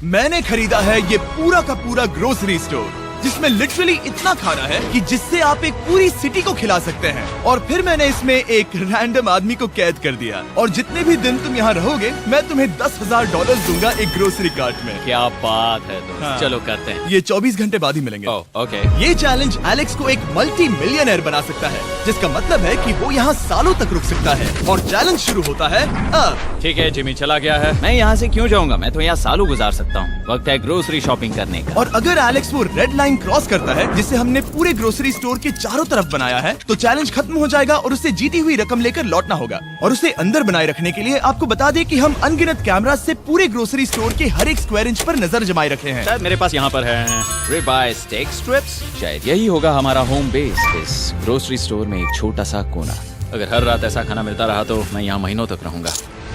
मैंने खरीदा है ये पूरा का पूरा ग्रोसरी स्टोर, जिसमें लिटरली इतना खाना है कि जिससे आप एक पूरी सिटी को खिला सकते हैं। और फिर मैंने इसमें एक रैंडम आदमी को कैद कर दिया, और जितने भी दिन तुम यहाँ रहोगे मैं तुम्हें $10,000 दूंगा एक ग्रोसरी कार्ट में। क्या बात है दोस्त। हाँ। चलो करते हैं। ये 24 घंटे बाद ही मिलेंगे। ओके। ये चैलेंज एलेक्स को एक मल्टी मिलियनर बना सकता है, जिसका मतलब है कि वो यहाँ सालों तक रुक सकता है। और चैलेंज शुरू होता है अब। ठीक है, जिमी चला गया है। मैं यहाँ से क्यों जाऊँगा, मैं तो यहाँ सालों गुजार सकता हूँ। वक्त है ग्रोसरी शॉपिंग करने का। और अगर एलेक्स वो रेड लाइन क्रॉस करता है, जिसे हमने पूरे ग्रोसरी स्टोर के चारों तरफ बनाया है, तो चैलेंज खत्म हो जाएगा और उसे जीती हुई रकम लेकर लौटना होगा। और उसे अंदर बनाए रखने के लिए आपको बता दें कि हम अनगिनत कैमरा से पूरे ग्रोसरी स्टोर के हर एक स्क्वायर इंच पर नजर जमाए रखे हैं। शायद मेरे पास यहाँ पर है रिबाई स्टेक स्ट्रिप्स। शायद यही होगा हमारा होम बेस, इस ग्रोसरी स्टोर में एक छोटा सा कोना। अगर हर रात ऐसा खाना मिलता रहा तो मैं यहाँ महीनों तक रहूंगा।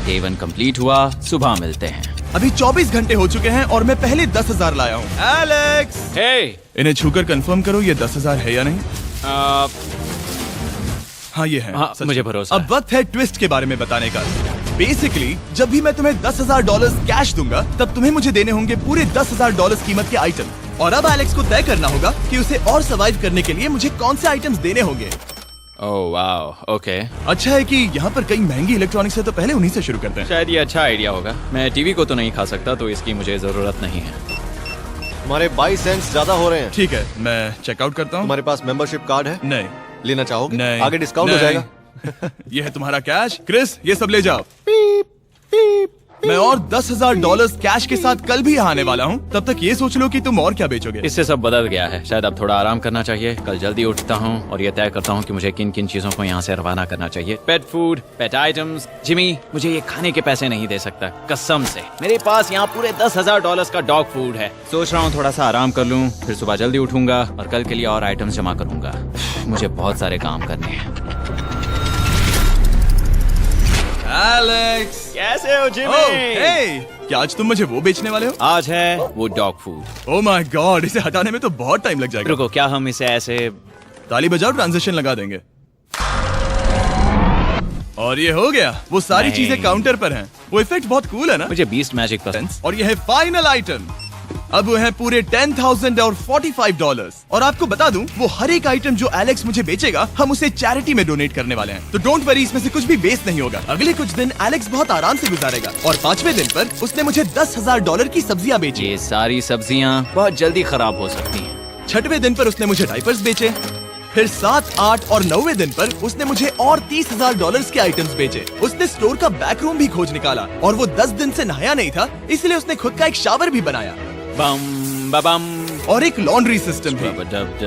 डे 1 कंप्लीट हुआ, सुबह मिलते हैं। अभी 24 घंटे हो चुके हैं और मैं पहले 10,000 लाया हूँ। एलेक्स, हे, इन्हें छूकर कंफर्म करो ये 10,000 है या नहीं। हाँ ये है। हाँ, सच मुझे है। भरोसा अब वक्त है ट्विस्ट के बारे में बताने का। बेसिकली जब भी मैं तुम्हें $10,000 कैश दूंगा, तब तुम्हें मुझे देने होंगे पूरे $10,000 कीमत के आइटम। और अब एलेक्स को तय करना होगा कि उसे और सर्वाइव करने के लिए मुझे कौन से आइटम्स देने होंगे। Oh wow, okay. अच्छा है कि यहाँ पर कई महंगी इलेक्ट्रॉनिक्स है, तो पहले उन्हीं से शुरू करते हैं। शायद ये अच्छा आइडिया होगा। मैं टीवी को तो नहीं खा सकता, तो इसकी मुझे जरूरत नहीं है। हमारे 22 सेंट्स ज्यादा हो रहे हैं। ठीक है, मैं चेकआउट करता हूँ। तुम्हारे पास मेंबरशिप कार्ड है? नहीं। लेना चाहोगे? नहीं। आगे डिस्काउंट हो नहीं। जाएगा। ये है तुम्हारा कैश। क्रिस, ये सब ले जाओ। मैं और $10,000 कैश के साथ कल भी यहाँ आने वाला हूँ। तब तक ये सोच लो कि तुम और क्या बेचोगे। इससे सब बदल गया है। शायद अब थोड़ा आराम करना चाहिए। कल जल्दी उठता हूँ और ये तय करता हूँ कि मुझे किन किन चीजों को यहाँ से रवाना करना चाहिए। पेट फूड, पेट आइटम्स। जिमी मुझे ये खाने के पैसे नहीं दे सकता, कसम से। मेरे पास यहाँ पूरे $10,000 का डॉग फूड है। सोच रहा हूँ थोड़ा सा आराम कर लूँ, फिर सुबह जल्दी उठूंगा और कल के लिए और आइटम्स जमा करूंगा। मुझे बहुत सारे काम करने हैं। एलेक्स, कैसे हो जिमी? ओह, हे, क्या आज तुम मुझे वो बेचने वाले हो? आज है वो dog food. Oh my God, इसे हटाने में तो बहुत टाइम लग जाएगा। रुको, क्या हम इसे ऐसे? ताली बजाओ, ट्रांजिशन लगा देंगे। और ये हो गया। वो सारी नहीं। चीजें काउंटर पर हैं। वो इफेक्ट बहुत कूल है ना। मुझे बीस्ट मैजिक पसंद। और ये है फाइनल आइटम। अब वो है पूरे 10,000 और $45। और आपको बता दूं, वो हर एक आइटम जो एलेक्स मुझे बेचेगा, हम उसे चैरिटी में डोनेट करने वाले हैं। तो डोंट वरी, इसमें से कुछ भी वेस्ट नहीं होगा। अगले कुछ दिन एलेक्स बहुत आराम से गुजारेगा। और 5वें दिन पर उसने मुझे $10,000 की सब्जियां बेची। ये सारी सब्जियां बहुत जल्दी खराब हो सकती हैं। 6वें दिन पर उसने मुझे डाइपर्स बेचे। फिर 7, 8 और 9वें दिन पर उसने मुझे और $30,000 के आइटम्स बेचे। उसने स्टोर का बैक रूम भी खोज निकाला। और वो 10 दिन से नहाया नहीं था, इसलिए उसने खुद का एक शावर भी बनाया। बम बम और एक लॉन्ड्री सिस्टम भी। डब।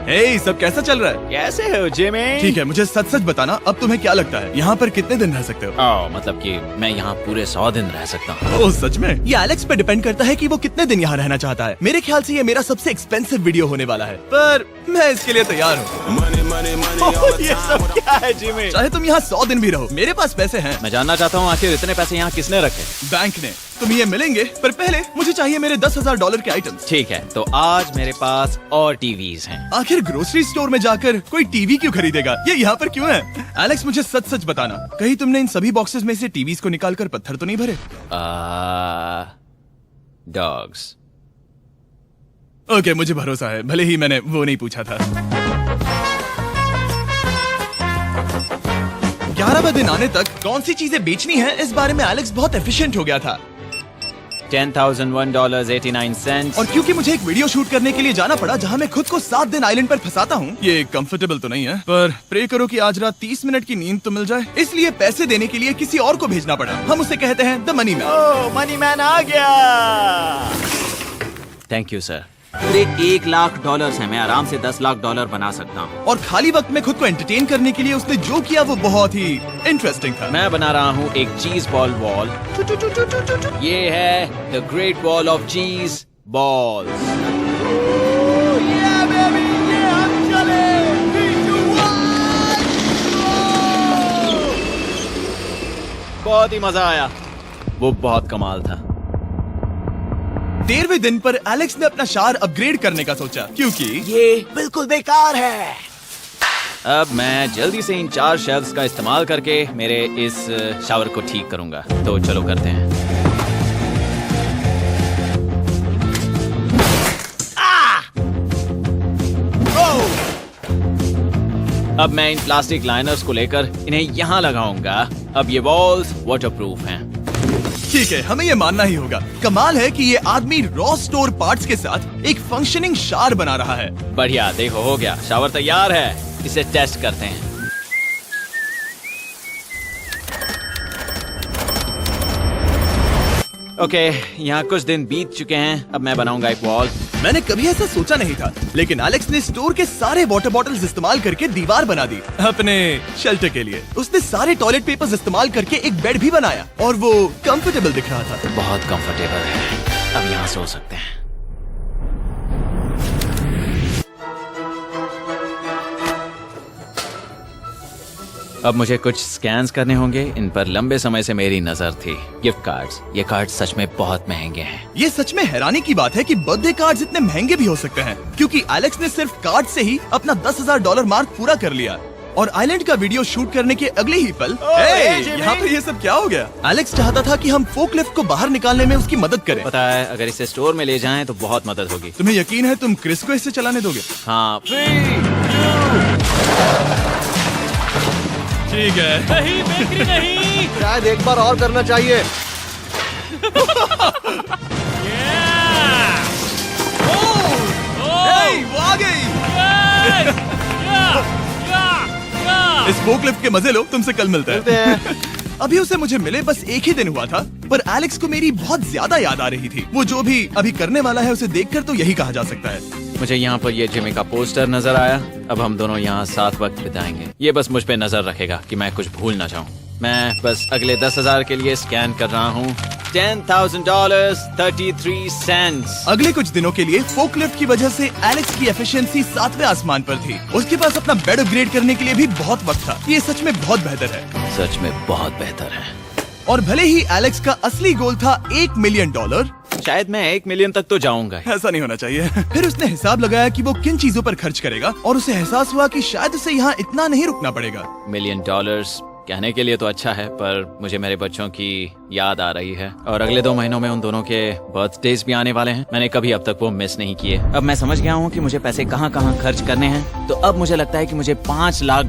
हे, सब कैसा चल रहा है? कैसे हो जिमी? ठीक है, मुझे सच सच बताना, अब तुम्हें क्या लगता है यहाँ पर कितने दिन रह सकते हो? मतलब कि मैं यहाँ पूरे 100 दिन रह सकता हूँ। ओह सच में? ये एलेक्स पे डिपेंड करता है कि वो कितने दिन यहाँ रहना चाहता है। मेरे ख्याल से ये मेरा सबसे एक्सपेंसिव वीडियो होने वाला है, पर मैं इसके लिए तैयार हूँ। ये सब क्या है जिमी? चाहे तुम यहाँ 100 दिन भी रहो, मेरे पास पैसे हैं। मैं जानना चाहता हूँ आखिर इतने पैसे यहाँ किसने रखे? बैंक ने। तुम ये मिलेंगे, पर पहले मुझे चाहिए मेरे $10,000 के आइटम्स। ठीक है, तो आज मेरे पास और टीवीज हैं। आखिर ग्रोसरी स्टोर में जाकर कोई टीवी क्यों खरीदेगा? ये यहाँ पर क्यों है? एलेक्स, मुझे सच सच बताना, कहीं तुमने इन सभी बॉक्सेस में से टीवीज को निकालकर पत्थर तो नहीं भरे? डॉग्स। ओके, मुझे भरोसा है, भले ही मैंने वो नहीं पूछा था। 11वें दिन आने तक कौन सी चीजें बेचनी है, इस बारे में एलेक्स बहुत एफिशिएंट हो गया था। $10,001.89। और क्योंकि मुझे एक वीडियो शूट करने के लिए जाना पड़ा, जहां मैं खुद को 7 दिन आइलैंड पर फंसाता हूँ, ये कंफर्टेबल तो नहीं है, पर प्रे करो कि आज रात 30 मिनट की नींद तो मिल जाए। इसलिए पैसे देने के लिए किसी और को भेजना पड़ा। हम उसे कहते हैं the money man. Oh, money man आ गया। Thank you sir. पूरे $1,00,000 है। मैं आराम से $10,00,000 बना सकता हूँ। और खाली वक्त में खुद को एंटरटेन करने के लिए उसने जो किया वो बहुत ही इंटरेस्टिंग था। मैं बना रहा हूँ एक चीज बॉल वॉल। ये है द ग्रेट वॉल ऑफ चीज बॉल्स। बहुत ही मजा आया। वो बहुत कमाल था। 13वें दिन पर एलेक्स ने अपना शावर अपग्रेड करने का सोचा, क्योंकि ये बिल्कुल बेकार है। अब मैं जल्दी से इन 4 शेल्फ्स का इस्तेमाल करके मेरे इस शावर को ठीक करूंगा। तो चलो करते हैं। अब मैं इन प्लास्टिक लाइनर्स को लेकर इन्हें यहाँ लगाऊंगा। अब ये वॉल्स वाटरप्रूफ हैं। ठीक है, हमें ये मानना ही होगा। कमाल है कि ये आदमी रॉ स्टोर पार्ट्स के साथ एक फंक्शनिंग शावर बना रहा है। बढ़िया, देखो हो गया, शावर तैयार है। इसे टेस्ट करते हैं। ओके, यहाँ कुछ दिन बीत चुके हैं। अब मैं बनाऊंगा एक वॉल। मैंने कभी ऐसा सोचा नहीं था, लेकिन एलेक्स ने स्टोर के सारे वाटर बॉटल्स इस्तेमाल करके दीवार बना दी अपने शेल्टर के लिए। उसने सारे टॉयलेट पेपर्स इस्तेमाल करके एक बेड भी बनाया और वो कंफर्टेबल दिख रहा था। बहुत कंफर्टेबल है। अब यहाँ सो सकते हैं। अब मुझे कुछ स्कैन्स करने होंगे। इन पर लंबे समय से मेरी नजर थी। Gift cards. ये कार्ड सच में बहुत महंगे हैं। ये सच में हैरानी की बात है कि बर्थडे कार्ड्स इतने महंगे भी हो सकते हैं, क्योंकि एलेक्स ने सिर्फ कार्ड से ही अपना $10,000 मार्क पूरा कर लिया। और आइलैंड का वीडियो शूट करने के अगले ही पल यहाँ पे ये सब क्या हो गया? एलेक्स चाहता था कि हम फोकलिफ्ट को बाहर निकालने में उसकी मदद करें। पता है, अगर इसे स्टोर में ले जाएं तो बहुत मदद होगी। तुम्हें यकीन है तुम क्रिस को इससे चलाने दोगे? हाँ। ठीक है। नहीं, बेकरी नहीं। शायद एक बार और करना चाहिए। वो आ गई। इस फोकलिफ्ट के मजे लो, तुमसे कल मिलते हैं। अभी उसे मुझे मिले बस एक ही दिन हुआ था, पर एलेक्स को मेरी बहुत ज्यादा याद आ रही थी। वो जो भी अभी करने वाला है उसे देखकर तो यही कहा जा सकता है। मुझे यहाँ पर ये जिमी का पोस्टर नजर आया। अब हम दोनों यहाँ साथ वक्त बिताएंगे। ये बस मुझ पे नजर रखेगा कि मैं कुछ भूल ना जाऊँ। मैं बस अगले 10,000 के लिए स्कैन कर रहा हूँ। $10,000 33 सेंट्स। अगले कुछ दिनों के लिए फोकलिफ्ट की वजह से एलेक्स की एफिशिएंसी 7वें आसमान पर थी। उसके पास अपना बेड अपग्रेड करने के लिए भी बहुत वक्त था। ये सच में बहुत बेहतर है। सच में बहुत बेहतर है। और भले ही एलेक्स का असली गोल था $1 मिलियन, शायद मैं 1 मिलियन तक तो जाऊंगा। ऐसा नहीं होना चाहिए। फिर उसने हिसाब लगाया कि वो किन चीजों पर खर्च करेगा और उसे एहसास हुआ कि शायद उसे यहाँ इतना नहीं रुकना पड़ेगा। $1 मिलियन कहने के लिए तो अच्छा है, पर मुझे मेरे बच्चों की याद आ रही है और अगले 2 महीनों में उन दोनों के बर्थडेज भी आने वाले हैं। मैंने कभी अब तक वो मिस नहीं किए। अब मैं समझ गया हूँ कि मुझे पैसे कहाँ कहाँ खर्च करने हैं। तो अब मुझे लगता है कि मुझे $5 लाख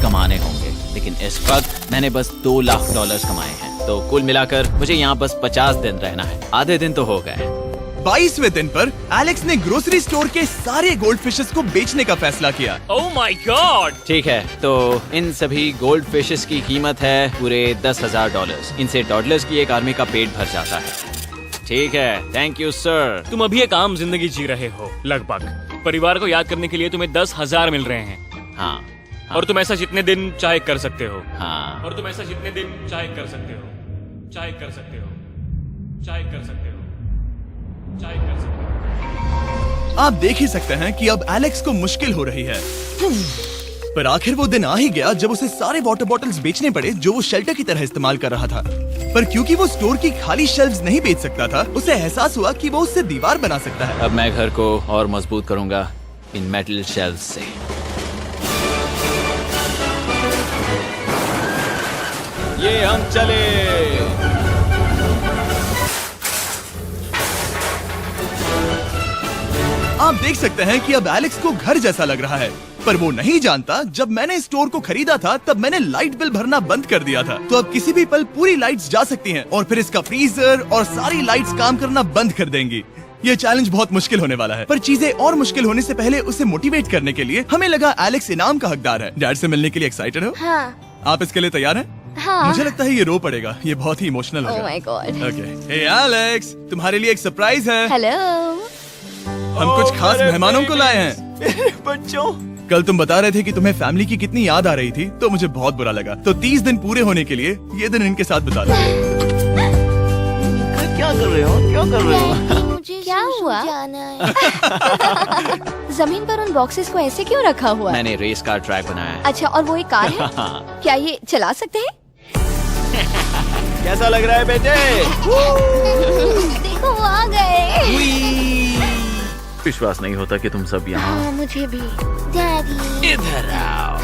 कमाने होंगे, लेकिन इस वक्त मैंने बस $2 लाख कमाए हैं। तो कुल मिलाकर मुझे यहाँ बस 50 दिन रहना है। आधे दिन तो हो गए। 22वें दिन पर एलेक्स ने ग्रोसरी स्टोर के सारे गोल्ड फिशेस को बेचने का फैसला किया। Oh my God. ठीक है, तो इन सभी गोल्ड फिशेस की कीमत है पूरे $10,000। इनसे टॉडलर्स की एक आर्मी का पेट भर जाता है। ठीक है, थैंक यू सर। तुम अभी एक आम जिंदगी जी रहे हो लगभग। परिवार को याद करने के लिए तुम्हें 10,000 मिल रहे हैं। हाँ। और तुम ऐसा जितने दिन चाहे कर सकते हो। हाँ। और तुम ऐसा जितने दिन चाहे कर सकते हो। चाहे कर सकते हो। चाहे कर सकते हो। चाहे कर सकते हो। आप देख ही सकते हैं कि अब एलेक्स को मुश्किल हो रही है। पर आखिर वो दिन आ ही गया जब उसे सारे वाटर बॉटल्स बेचने पड़े जो वो शेल्टर की तरह इस्तेमाल कर रहा था। पर क्योंकि वो स्टोर की खाली शेल्व्स नहीं बेच सकता था, उसे एहसास हुआ कि वो उससे दीवार बना सकता है। अब मैं घर को और मजबूत करूंगा इन मेटल शेल्व्स से। ये हम चले। आप देख सकते हैं कि अब एलेक्स को घर जैसा लग रहा है, पर वो नहीं जानता जब मैंने स्टोर को खरीदा था तब मैंने लाइट बिल भरना बंद कर दिया था। तो अब किसी भी पल पूरी लाइट्स जा सकती हैं और फिर इसका फ्रीजर और सारी लाइट्स काम करना बंद कर देंगी। ये चैलेंज बहुत मुश्किल होने वाला है, पर चीजें और मुश्किल होने से पहले उसे मोटिवेट करने के लिए हमें लगा एलेक्स इनाम का हकदार है। डैड से मिलने के लिए एक्साइटेड हो? हाँ। आप इसके लिए तैयार हैं? हाँ। मुझे लगता है ये रो पड़ेगा। ये बहुत ही इमोशनल Oh होगा। my God. Okay, hey Alex, तुम्हारे लिए एक सरप्राइज है। हेलो। हम कुछ खास मेहमानों को लाए हैं। बच्चों, कल तुम बता रहे थे कि तुम्हें फैमिली की कितनी याद आ रही थी, तो मुझे बहुत बुरा लगा। तो 30 दिन पूरे होने के लिए ये दिन इनके साथ बिता लो। क्या कर रहे हो? क्या कर रहे हो? मुझे क्या हुआ? जमीन पर उन बॉक्सेस को ऐसे क्यों रखा हुआ है? मैंने रेस कार ट्रैक बनाया है। अच्छा, और वो एक कार है? क्या ये चला सकते हैं? कैसा लग रहा है बेटे? देखो वो आ गए। विश्वास नहीं होता कि तुम सब यहाँ। हाँ, मुझे भी। डैडी। इधर आओ।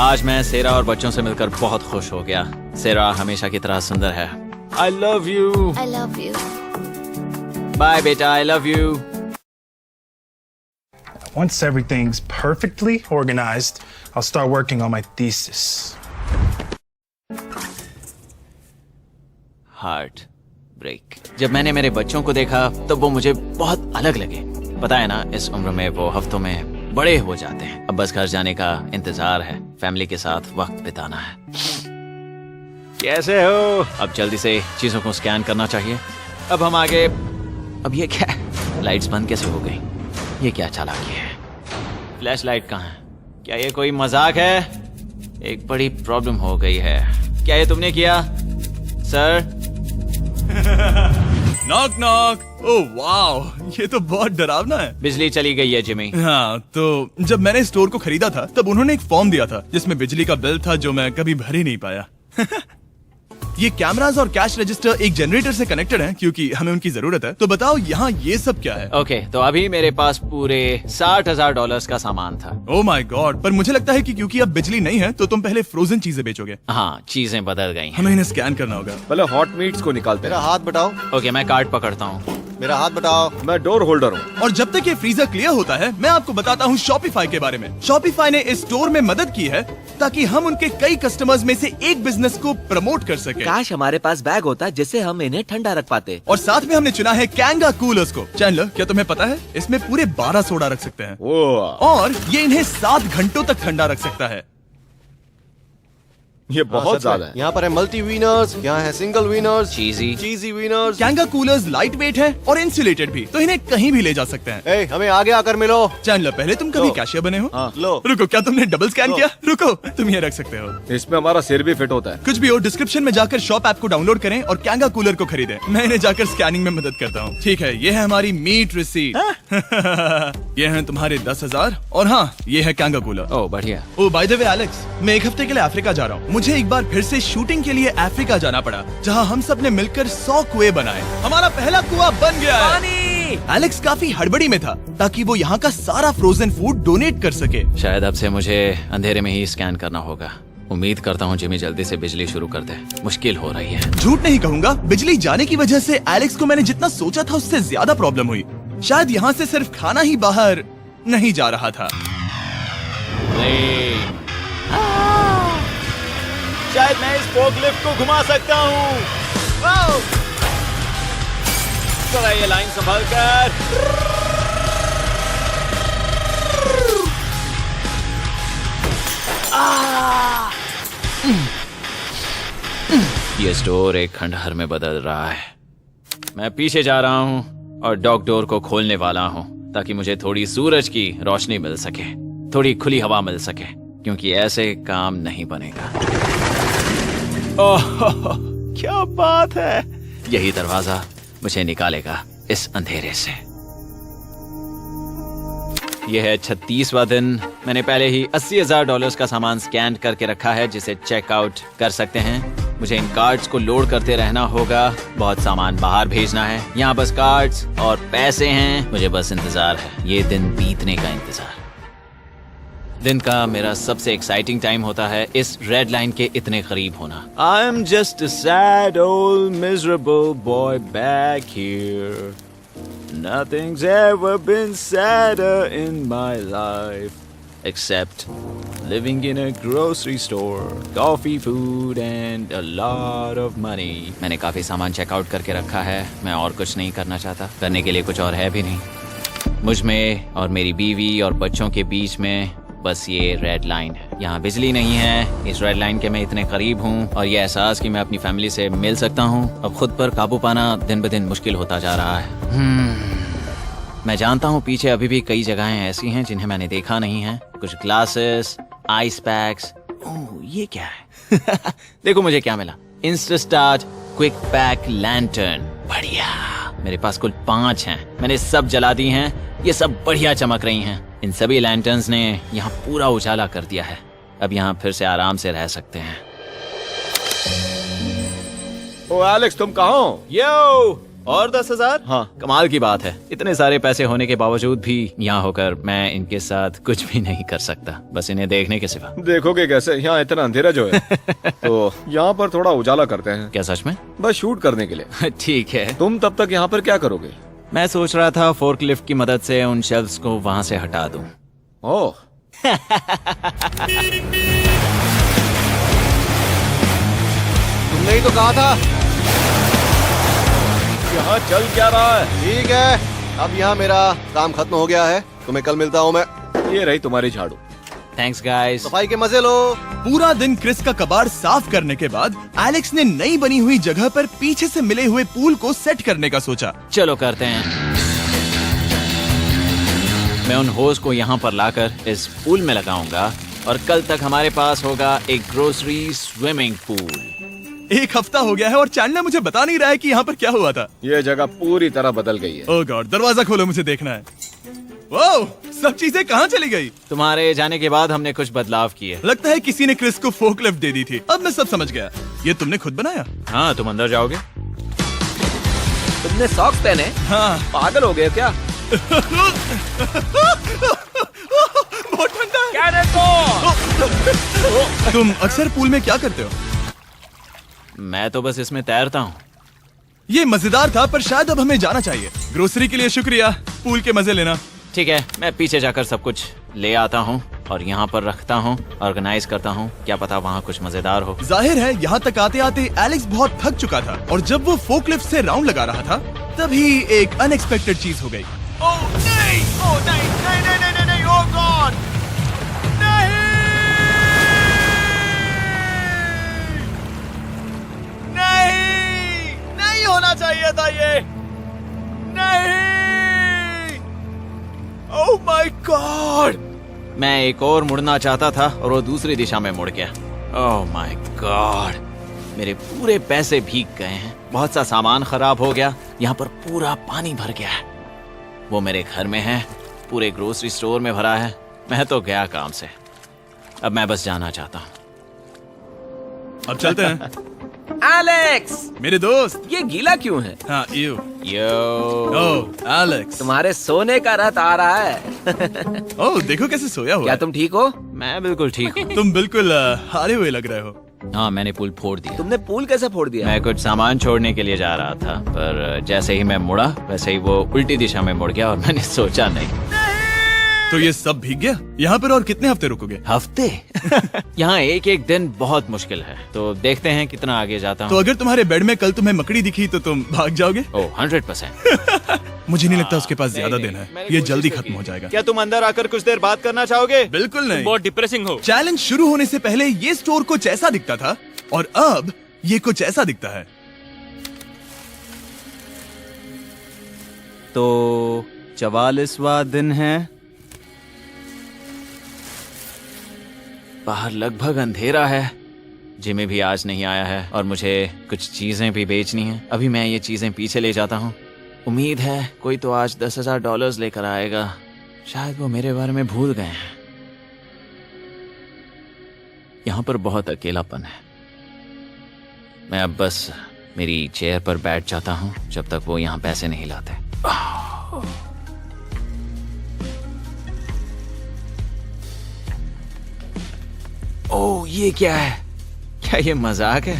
आज मैं सेरा और बच्चों से मिलकर बहुत खुश हो गया। सेरा हमेशा की तरह सुंदर है। I love you. I love you. Bye बेटा, I love you. Once everything's perfectly organized, I'll start working on my thesis. Heart break. जब मैंने मेरे बच्चों को देखा तब वो मुझे बहुत अलग लगे। पता है ना, इस उम्र में वो हफ्तों में बड़े हो जाते हैं। अब बस घर जाने का इंतजार है, फैमिली के साथ वक्त बिताना है। कैसे हो? अब जल्दी से चीजों को स्कैन करना चाहिए। अब हम आगे। अब ये क्या है? लाइट्स बंद कैसे हो गई? ये क्या चालाकी है? फ्लैश लाइट कहाँ है? क्या ये कोई मजाक है? एक बड़ी प्रॉब्लम हो गई है। क्या ये तुमने किया sir? Knock knock. Oh wow, ये तो बहुत डरावना है। बिजली चली गई है जिमी। हाँ, तो जब मैंने स्टोर को खरीदा था तब उन्होंने एक फॉर्म दिया था जिसमें बिजली का बिल था जो मैं कभी भर ही नहीं पाया। ये कैमरास और कैश रजिस्टर एक जनरेटर से कनेक्टेड हैं क्योंकि हमें उनकी जरूरत है। तो बताओ यहाँ ये सब क्या है? ओके, तो अभी मेरे पास पूरे $60,000 का सामान था। ओह माय गॉड, पर मुझे लगता है कि क्योंकि अब बिजली नहीं है तो तुम पहले फ्रोजन चीजें बेचोगे। हाँ, चीजें बदल गई हैं। हमें इन्हें स्कैन करना होगा। पहले हॉट मीट्स को निकालते मेरा हैं। हाथ बटाओ। ओके, मैं कार्ड पकड़ता हूँ। मेरा हाथ बटाओ। मैं डोर होल्डर हूँ। और जब तक ये फ्रीजर क्लियर होता है मैं आपको बताता हूँ शॉपिफाई के बारे में। शॉपिफाई ने इस स्टोर में मदद की है ताकि हम उनके कई कस्टमर्स में से एक बिजनेस को प्रमोट कर सके। काश हमारे पास बैग होता जिससे हम इन्हें ठंडा रख पाते। और साथ में हमने चुना है कैंगा कूलर्स को। चैनलर, क्या तुम्हें पता है इसमें पूरे 12 सोडा रख सकते हैं और ये इन्हें 7 घंटों तक ठंडा रख सकता है। ये बहुत ज्यादा है। यहाँ पर है मल्टी विनर्स, यहाँ है single winners, cheesy. Cheesy winners. कैंगा कूलर्स लाइट वेट है और इंसुलेटेड भी, तो इन्हें कहीं भी ले जा सकते हैं। ए, हमें आगे आकर मिलो। चैनलर, पहले तुम कभी लो। कैशियर बने हो? लो। रुको, क्या तुमने डबल स्कैन लो। किया? रुको, तुम ये रख सकते हो। इसमें हमारा सिर भी फिट होता है। कुछ भी हो, डिस्क्रिप्शन में जाकर शॉप ऐप को डाउनलोड करें और कैंगा कूलर को खरीदें। मैं इन्हें जाकर स्कैनिंग में मदद करता हूँ। ठीक है, ये है हमारी मीट रिसीट। ये है तुम्हारे 10,000 और हाँ, ये है कैंगा कूलर। ओह बढ़िया। ओ बाय द वे एलेक्स, मैं एक हफ्ते के लिए अफ्रीका जा रहा हूँ। मुझे एक बार फिर से शूटिंग के लिए अफ्रीका जाना पड़ा, जहाँ हम सब ने मिलकर 100 कुएं बनाए। हमारा पहला कुआं बन गया है। एलेक्स काफी हड़बड़ी में था ताकि वो यहाँ का सारा फ्रोजन फूड डोनेट कर सके। शायद अब से मुझे अंधेरे में ही स्कैन करना होगा। उम्मीद करता हूँ जिमी जल्दी से बिजली शुरू कर दे। मुश्किल हो रही है। झूठ नहीं कहूंगा, बिजली जाने की वजह से एलेक्स को मैंने जितना सोचा था उससे ज्यादा प्रॉब्लम हुई। शायद यहाँ से सिर्फ खाना ही बाहर नहीं जा रहा था। शायद मैं इस फोकलिफ्ट को घुमा सकता हूँ। चला ये लाइन संभाल कर। ये स्टोर एक खंडहर में बदल रहा है। मैं पीछे जा रहा हूँ और डॉग डोर को खोलने वाला हूँ ताकि मुझे थोड़ी सूरज की रोशनी मिल सके, थोड़ी खुली हवा मिल सके, क्योंकि ऐसे काम नहीं बनेगा। ओह क्या बात है! यही दरवाजा मुझे निकालेगा इस अंधेरे से। यह है 36वां दिन। मैंने पहले ही $80,000 का सामान स्कैन करके रखा है जिसे चेकआउट कर सकते हैं। मुझे इन कार्ड्स को लोड करते रहना होगा। बहुत सामान बाहर भेजना है। यहाँ बस कार्ड्स और पैसे हैं। मुझे बस इंतजार है, ये दिन बीतने का इंतजार। दिन का मेरा सबसे एक्साइटिंग टाइम होता है इस रेड लाइन के इतने करीब होना। I am just a sad old miserable boy back here. Nothing's ever been sadder in my life except living in a grocery store, coffee, food and a lot of money. मैंने काफी सामान checkout करके रखा है। मैं और कुछ नहीं करना चाहता। करने के लिए कुछ और है भी नहीं। मुझ में और मेरी बीवी और बच्चों के बीच में बस ये रेड लाइन है। यहाँ बिजली नहीं है। इस रेड लाइन के मैं इतने करीब हूँ और ये एहसास कि मैं अपनी फैमिली से मिल सकता हूँ अब खुद पर काबू पाना दिन ब दिन मुश्किल होता जा रहा है। मैं जानता हूँ पीछे अभी भी कई जगहें ऐसी हैं जिन्हें मैंने देखा नहीं है। कुछ ग्लासेस, आइस पैक्स। ओह ये क्या है? देखो मुझे क्या मिला। इंस्टास्टार्ट क्विक पैक लैंटर्न। बढ़िया। मेरे पास कुल 5 हैं। मैंने सब जला दी हैं। ये सब बढ़िया चमक रही हैं। इन सभी लैंटर्न्स ने यहाँ पूरा उजाला कर दिया है। अब यहाँ फिर से आराम से रह सकते हैं। ओ एलेक्स, तुम कहाँ हो? यो और 10,000? हाँ। कमाल की बात है। इतने सारे पैसे होने के बावजूद भी यहाँ होकर मैं इनके साथ कुछ भी नहीं कर सकता, बस इन्हें देखने के सिवा। देखोगे कैसे? यहाँ इतना अंधेरा जो है। तो यहाँ पर थोड़ा उजाला करते हैं। क्या सच में? बस शूट करने के लिए। ठीक है। तुम तब तक यहाँ पर क्या करोगे? मैं सोच रहा था फोर्कलिफ्ट की मदद से उन शेल्फ्स को वहां से हटा दूं। ओह, तुमने ही तो कहा था। यहाँ चल क्या रहा है? ठीक है, अब यहाँ मेरा काम खत्म हो गया है। तुम्हें कल मिलता हूँ मैं। ये रही तुम्हारी झाड़ू। Thanks guys. सफाई के मजे लो। पूरा दिन क्रिस का कबाड़ साफ करने के बाद एलेक्स ने नई बनी हुई जगह पर पीछे से मिले हुए पूल को सेट करने का सोचा। चलो करते हैं। मैं उन होज को यहाँ पर लाकर इस पूल में लगाऊंगा और कल तक हमारे पास होगा एक ग्रोसरी स्विमिंग पूल। 1 हफ्ता हो गया है और चैंडलर मुझे बता नहीं रहा है कि यहाँ पर क्या हुआ था। ये जगह पूरी तरह बदल गई है। ओह गॉड, दरवाजा खोलो, मुझे देखना है। ओह, सब चीजें कहाँ चली गई? तुम्हारे जाने के बाद हमने कुछ बदलाव किए। लगता है किसी ने क्रिस को फोर्कलिफ्ट दे दी थी। अब मैं सब समझ गया। ये तुमने खुद बनाया? हाँ, तुम अंदर जाओगे? तुमने सॉक्स पहने? हाँ। पागल हो गए क्या? बहुत ठंडा है। तुम अक्सर पूल में क्या करते हो? मैं तो बस इसमें तैरता हूँ। ये मजेदार था, पर शायद अब हमें जाना चाहिए। ग्रोसरी के लिए शुक्रिया, पूल के मजे लेना। ठीक है, मैं पीछे जाकर सब कुछ ले आता हूँ और यहाँ पर रखता हूँ, ऑर्गेनाइज करता हूँ। क्या पता वहाँ कुछ मजेदार हो। जाहिर है यहाँ तक आते आते एलेक्स बहुत थक चुका था और जब वो फोर्कलिफ्ट से राउंड लगा रहा था तभी एक अनएक्सपेक्टेड चीज हो गई। ओह नहीं, ओह नहीं, नहीं, नहीं, नहीं, नहीं, ओह गॉड, नहीं, नहीं होना चाहिए था ये, नहीं, ओह माय गॉड। मैं एक और मुड़ना चाहता था और वो दूसरी दिशा में मुड़ गया। ओह माय गॉड, मेरे पूरे पैसे भीग गए हैं। बहुत सा सामान खराब हो गया। यहाँ पर पूरा पानी भर गया है। वो मेरे घर में है, पूरे ग्रोसरी स्टोर में भरा है। मैं तो गया काम से। अब मैं बस जाना चाहता हूँ। अब चलते हैं। एलेक्स, मेरे दोस्त। ये गीला क्यों है? हाँ, यू। Yo, oh Alex. तुम्हारे सोने का रथ आ रहा है। ओह देखो कैसे सोया हुआ क्या है। तुम ठीक हो? मैं बिल्कुल ठीक हूँ। तुम बिल्कुल हारे हुए लग रहे हो। हाँ, मैंने पुल फोड़ दिया। तुमने पूल कैसे फोड़ दिया? मैं कुछ सामान छोड़ने के लिए जा रहा था, पर जैसे ही मैं मुड़ा वैसे ही वो उल्टी दिशा में मुड़ गया और मैंने सोचा नहीं। तो ये सब भीग गया। यहाँ पर और कितने हफ्ते रुकोगे? हफ्ते? यहाँ एक एक दिन बहुत मुश्किल है, तो देखते हैं कितना आगे जाता तो हूँ। अगर तुम्हारे बेड में कल तुम्हें मकड़ी दिखी तो तुम भाग जाओगे? ओह 100%। मुझे नहीं लगता उसके पास ज्यादा नहीं, दिन है। मैंने ये कोशिश जल्दी तो खत्म की। हो जाएगा। क्या तुम अंदर आकर कुछ देर बात करना चाहोगे? बिल्कुल नहीं। बहुत डिप्रेसिंग हो। चैलेंज शुरू होने से पहले ये स्टोर कुछ ऐसा दिखता था और अब ये कुछ ऐसा दिखता है। तो 44वां दिन है। बाहर लगभग अंधेरा है। जिमी भी आज नहीं आया है और मुझे कुछ चीजें भी बेचनी हैं। अभी मैं ये चीजें पीछे ले जाता हूँ। उम्मीद है कोई तो आज $10,000 लेकर आएगा। शायद वो मेरे बारे में भूल गए हैं। यहाँ पर बहुत अकेलापन है। मैं अब बस मेरी चेयर पर बैठ जाता हूँ जब तक वो यहाँ पैसे नहीं लाते। ओह, ये क्या है? क्या ये मजाक है?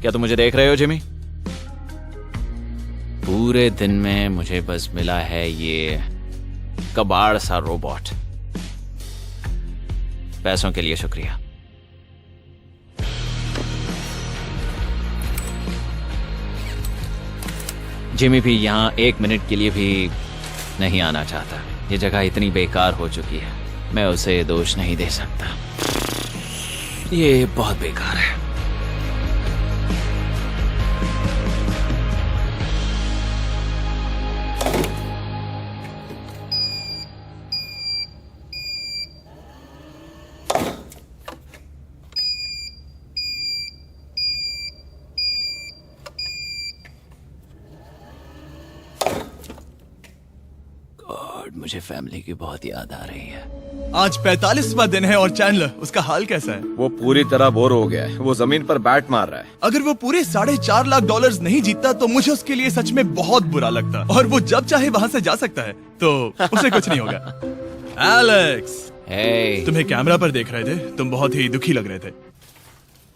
क्या तुम मुझे देख रहे हो जिमी? पूरे दिन में मुझे बस मिला है ये कबाड़ सा रोबोट। पैसों के लिए शुक्रिया। जिमी भी यहाँ 1 मिनट के लिए भी नहीं आना चाहता। ये जगह इतनी बेकार हो चुकी है, मैं उसे दोष नहीं दे सकता। ये बहुत बेकार है। मुझे फैमिली की बहुत याद आ रही है। आज 45वां दिन है और चैंडलर, उसका हाल कैसा है? वो पूरी तरह बोर हो गया है। वो जमीन पर बैट मार रहा है। अगर वो पूरे $4.5 लाख नहीं जीतता तो मुझे उसके लिए सच में बहुत बुरा लगता। और वो जब चाहे वहाँ से जा सकता है, तो उसे कुछ नहीं होगा। एलेक्स, हे, तुम्हें कैमरा पर देख रहे थे। तुम बहुत ही दुखी लग रहे थे।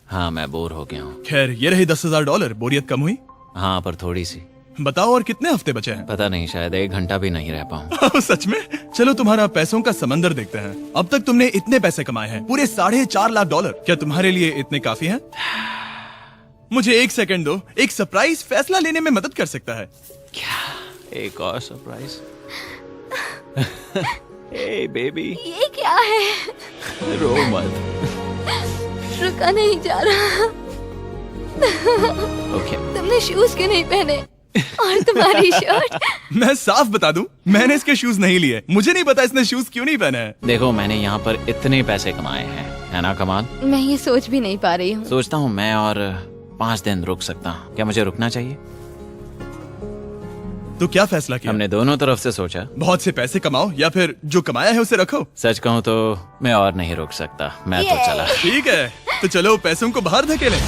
हाँ, मैं बोर हो गया हूँ। खैर, ये रहे $10,000। बोरियत कम हुई? हाँ, पर थोड़ी सी। बताओ और कितने हफ्ते बचे हैं? पता नहीं, शायद 1 घंटा भी नहीं रह पाऊँ। सच में? चलो तुम्हारा पैसों का समंदर देखते हैं। अब तक तुमने इतने पैसे कमाए हैं, पूरे $4.5 लाख। क्या तुम्हारे लिए इतने काफी हैं? मुझे 1 सेकंड दो, एक सरप्राइज फैसला लेने में मदद कर सकता है। क्या? एक और सरप्राइज? हे बेबी, ये क्या है? रो मत। रुका नहीं जा रहा। ओके। तुमने शूज क्यों नहीं पहने? और तुम्हारी शर्ट? मैं साफ बता दूं, मैंने इसके शूज नहीं लिए। मुझे नहीं पता इसने शूज क्यों नहीं पहने हैं। देखो, मैंने यहाँ पर इतने पैसे कमाए हैं, है ना कमाल? मैं ये सोच भी नहीं पा रही हूँ। सोचता हूँ मैं और 5 दिन रुक सकता हूँ। क्या मुझे रुकना चाहिए? तो क्या फैसला किया? हमने दोनों तरफ से सोचा। बहुत से पैसे कमाओ या फिर जो कमाया है उसे रखो। सच कहूँ तो मैं और नहीं रुक सकता, मैं तो ये। चला। ठीक है, तो चलो पैसों को बाहर धकेलें।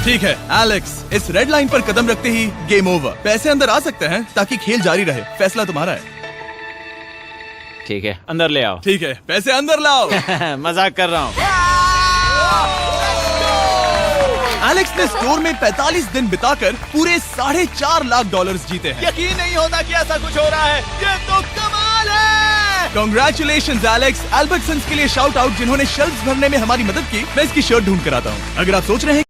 ठीक है एलेक्स, इस रेड लाइन पर कदम रखते ही गेम ओवर। पैसे अंदर आ सकते हैं ताकि खेल जारी रहे। फैसला तुम्हारा है। ठीक है, अंदर ले आओ। ठीक है, पैसे अंदर लाओ। मजाक कर रहा हूँ। एलेक्स ने स्टोर में 45 दिन बिताकर पूरे $4.5 लाख जीते हैं। यकीन नहीं होता कि ऐसा कुछ हो रहा है। ये तो कमाल है। Congratulations Alex. एल्बर्टसन्स के लिए शाउट आउट जिन्होंने शेल्फ्स भरने में हमारी मदद की। मैं इसकी शर्ट ढूंढ कर आता हूँ। अगर आप सोच रहे हैं